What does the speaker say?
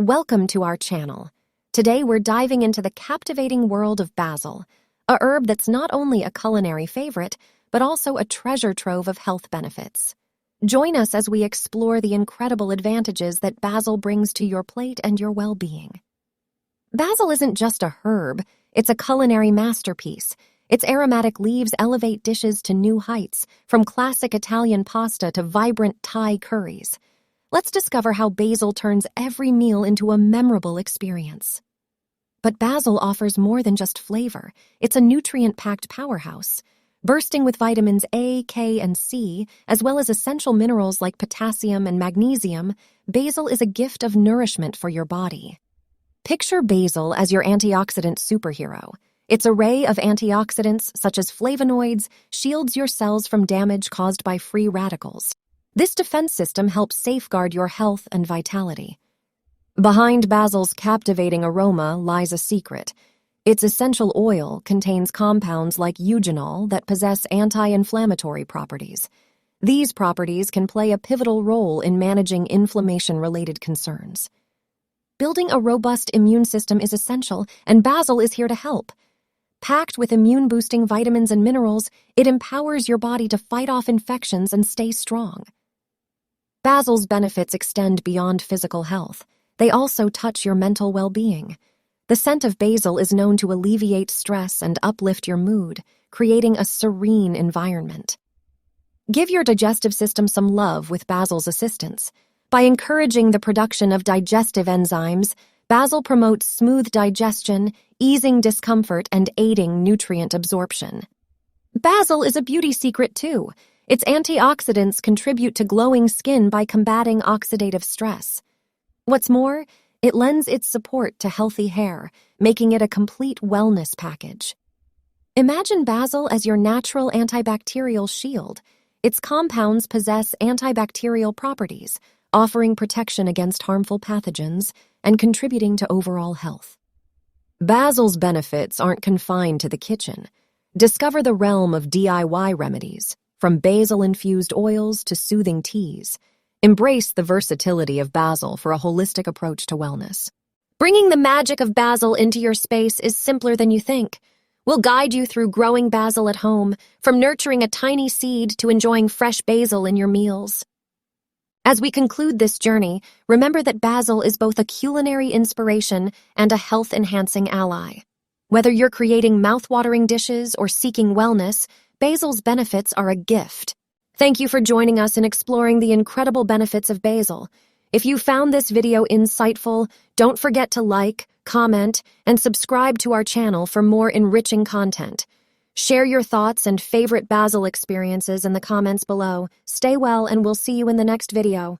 Welcome to our channel. Today we're diving into the captivating world of basil, a herb that's not only a culinary favorite, but also a treasure trove of health benefits. Join us as we explore the incredible advantages that basil brings to your plate and your well-being. Basil isn't just a herb, it's a culinary masterpiece. Its aromatic leaves elevate dishes to new heights, from classic Italian pasta to vibrant Thai curries. Let's discover how basil turns every meal into a memorable experience. But basil offers more than just flavor. It's a nutrient-packed powerhouse. Bursting with vitamins A, K, and C, as well as essential minerals like potassium and magnesium, basil is a gift of nourishment for your body. Picture basil as your antioxidant superhero. Its array of antioxidants, such as flavonoids, shields your cells from damage caused by free radicals. This defense system helps safeguard your health and vitality. Behind basil's captivating aroma lies a secret. Its essential oil contains compounds like eugenol that possess anti-inflammatory properties. These properties can play a pivotal role in managing inflammation-related concerns. Building a robust immune system is essential, and basil is here to help. Packed with immune-boosting vitamins and minerals, it empowers your body to fight off infections and stay strong. Basil's benefits extend beyond physical health. They also touch your mental well-being. The scent of basil is known to alleviate stress and uplift your mood, creating a serene environment. Give your digestive system some love with basil's assistance. By encouraging the production of digestive enzymes, basil promotes smooth digestion, easing discomfort and aiding nutrient absorption. Basil is a beauty secret too. Its antioxidants contribute to glowing skin by combating oxidative stress. What's more, it lends its support to healthy hair, making it a complete wellness package. Imagine basil as your natural antibacterial shield. Its compounds possess antibacterial properties, offering protection against harmful pathogens and contributing to overall health. Basil's benefits aren't confined to the kitchen. Discover the realm of DIY remedies, from basil-infused oils to soothing teas. Embrace the versatility of basil for a holistic approach to wellness. Bringing the magic of basil into your space is simpler than you think. We'll guide you through growing basil at home, from nurturing a tiny seed to enjoying fresh basil in your meals. As we conclude this journey, remember that basil is both a culinary inspiration and a health-enhancing ally. Whether you're creating mouth-watering dishes or seeking wellness, basil's benefits are a gift. Thank you for joining us in exploring the incredible benefits of basil. If you found this video insightful, don't forget to like, comment, and subscribe to our channel for more enriching content. Share your thoughts and favorite basil experiences in the comments below. Stay well, and we'll see you in the next video.